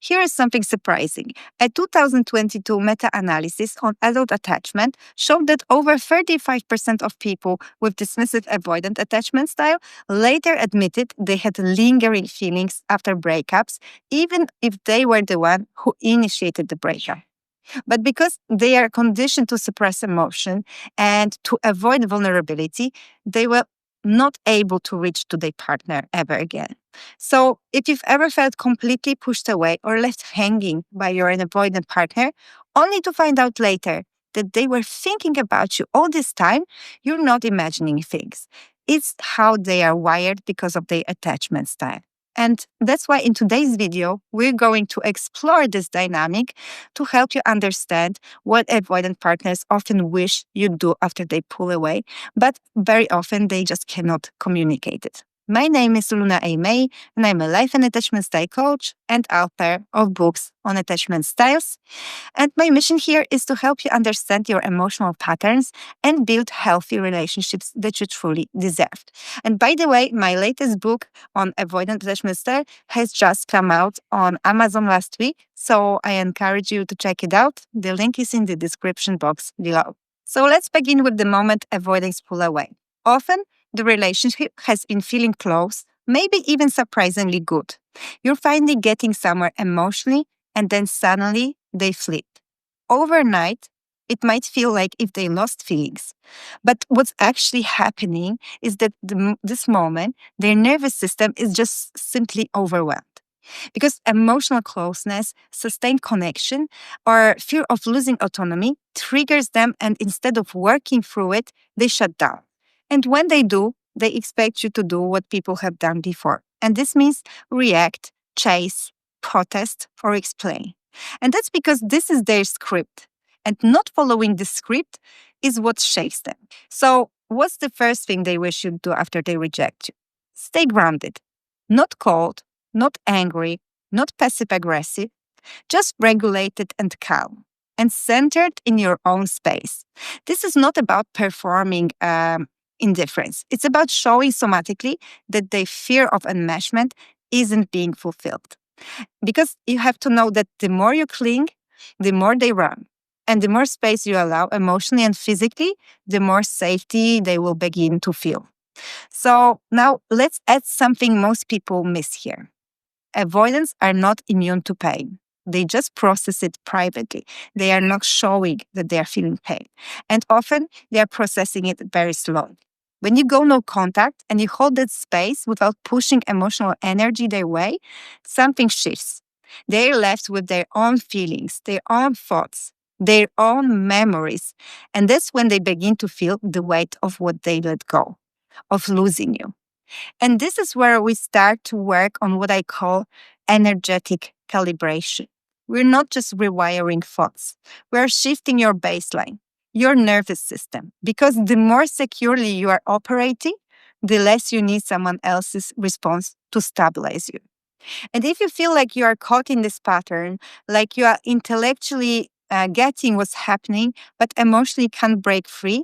Here is something surprising. A 2022 meta-analysis on adult attachment showed that over 35% of people with dismissive avoidant attachment style later admitted they had lingering feelings after breakups, even if they were the one who initiated the breakup. But because they are conditioned to suppress emotion and to avoid vulnerability, they were not able to reach to their partner ever again. So if you've ever felt completely pushed away or left hanging by your avoidant partner, only to find out later that they were thinking about you all this time, you're not imagining things. It's how they are wired because of their attachment style. And that's why in today's video, we're going to explore this dynamic to help you understand what avoidant partners often wish you do after they pull away, but very often they just cannot communicate it. My name is Luna A. May, and I'm a life and attachment style coach and author of books on attachment styles. And my mission here is to help you understand your emotional patterns and build healthy relationships that you truly deserve. And by the way, my latest book on avoidant attachment style has just come out on Amazon last week, so I encourage you to check it out. The link is in the description box below. So let's begin with the moment avoidants pull away. Often, the relationship has been feeling close, maybe even surprisingly good. You're finally getting somewhere emotionally, and then suddenly they flip. Overnight, it might feel like if they lost feelings. But what's actually happening is that this moment, their nervous system is just simply overwhelmed. Because emotional closeness, sustained connection, or fear of losing autonomy triggers them, and instead of working through it, they shut down. And when they do, they expect you to do what people have done before. And this means react, chase, protest, or explain. And that's because this is their script. And not following the script is what shakes them. So, what's the first thing they wish you'd do after they reject you? Stay grounded. Not cold, not angry, not passive aggressive, just regulated and calm and centered in your own space. This is not about performing indifference. It's about showing somatically that their fear of enmeshment isn't being fulfilled. Because you have to know that the more you cling, the more they run. And the more space you allow emotionally and physically, the more safety they will begin to feel. So now let's add something most people miss here. Avoidants are not immune to pain. They just process it privately. They are not showing that they are feeling pain. And often they are processing it very slowly. When you go no contact and you hold that space without pushing emotional energy their way, something shifts. They're left with their own feelings, their own thoughts, their own memories. And that's when they begin to feel the weight of what they let go, of losing you. And this is where we start to work on what I call energetic calibration. We're not just rewiring thoughts, we're shifting your baseline, your nervous system, because the more securely you are operating, the less you need someone else's response to stabilize you. And if you feel like you are caught in this pattern, like you are intellectually getting what's happening, but emotionally can't break free,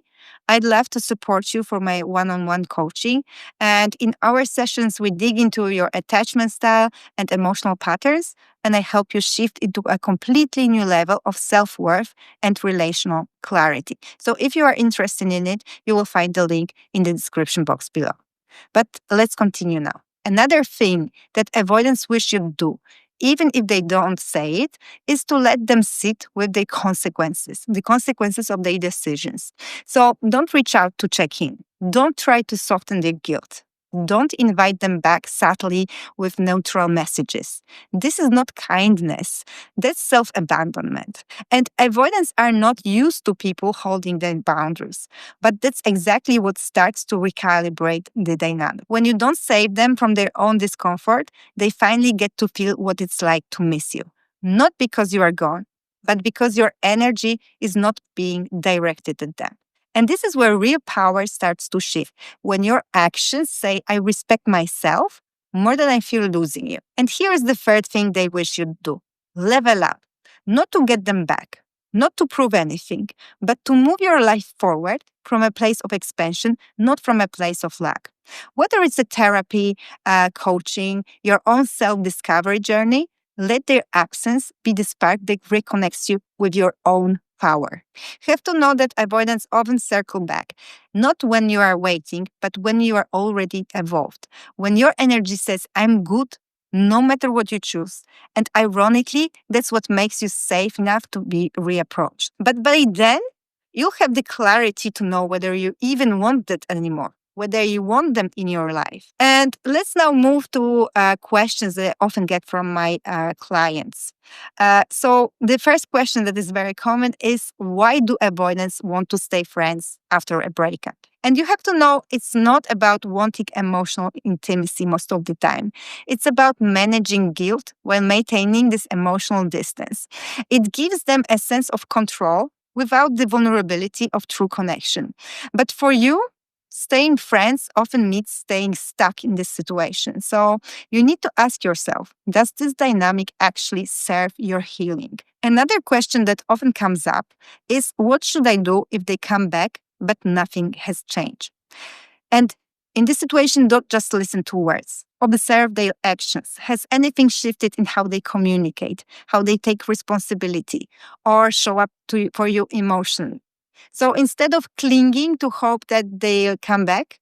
I'd love to support you for my one-on-one coaching. And in our sessions, we dig into your attachment style and emotional patterns, and I help you shift into a completely new level of self-worth and relational clarity. So if you are interested in it, you will find the link in the description box below. But let's continue now. Another thing that avoidants wish you'd do, even if they don't say it, is to let them sit with the consequences of their decisions. So don't reach out to check in. Don't try to soften their guilt. Don't invite them back subtly with neutral messages. This is not kindness. That's self-abandonment. And avoidants are not used to people holding their boundaries. But that's exactly what starts to recalibrate the dynamic. When you don't save them from their own discomfort, they finally get to feel what it's like to miss you. Not because you are gone, but because your energy is not being directed at them. And this is where real power starts to shift. When your actions say, I respect myself more than I fear losing you. And here is the third thing they wish you'd do. Level up. Not to get them back, not to prove anything, but to move your life forward from a place of expansion, not from a place of lack. Whether it's a therapy, coaching, your own self-discovery journey, Let their absence be the spark that reconnects you with your own power. You have to know that avoidance often circle back, not when you are waiting, but when you are already evolved. When your energy says, I'm good, no matter what you choose. And ironically, that's what makes you safe enough to be reapproached. But by then, you'll have the clarity to know whether you even want that anymore, whether you want them in your life. And let's now move to questions that I often get from my clients. So the first question that is very common is, why do avoidants want to stay friends after a breakup? And you have to know it's not about wanting emotional intimacy most of the time. It's about managing guilt while maintaining this emotional distance. It gives them a sense of control without the vulnerability of true connection. But for you, staying friends often means staying stuck in this situation. So you need to ask yourself, does this dynamic actually serve your healing? Another question that often comes up is, what should I do if they come back, but nothing has changed? And in this situation, don't just listen to words. Observe their actions. Has anything shifted in how they communicate, how they take responsibility, or show up for you emotionally? So instead of clinging to hope that they'll come back,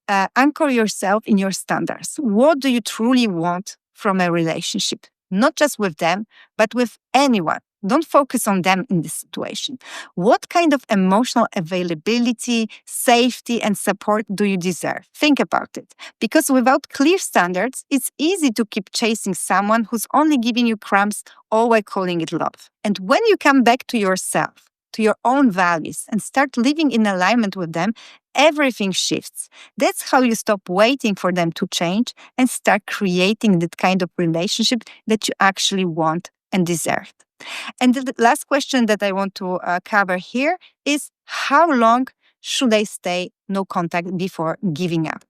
anchor yourself in your standards. What do you truly want from a relationship? Not just with them, but with anyone. Don't focus on them in this situation. What kind of emotional availability, safety, and support do you deserve? Think about it. Because without clear standards, it's easy to keep chasing someone who's only giving you crumbs, all while calling it love. And when you come back to yourself, to your own values, and start living in alignment with them, everything shifts. That's how you stop waiting for them to change and start creating that kind of relationship that you actually want and deserve. And the last question that I want to cover here is, how long should I stay no contact before giving up?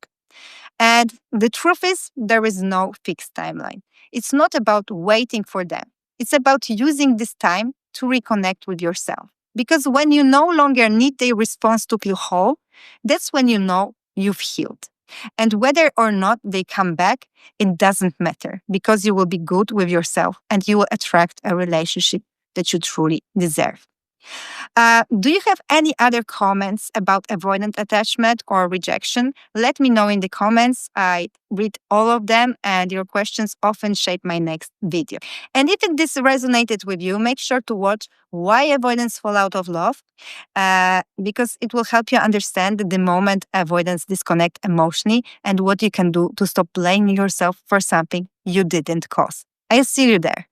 And the truth is, there is no fixed timeline. It's not about waiting for them. It's about using this time to reconnect with yourself. Because when you no longer need their response to feel whole, that's when you know you've healed. And whether or not they come back, it doesn't matter, because you will be good with yourself and you will attract a relationship that you truly deserve. Do you have any other comments about avoidant attachment or rejection? Let me know in the comments. I read all of them, and your questions often shape my next video. And if this resonated with you, make sure to watch Why Avoidants Fall Out of Love, because it will help you understand the moment avoidants disconnect emotionally and what you can do to stop blaming yourself for something you didn't cause. I'll see you there.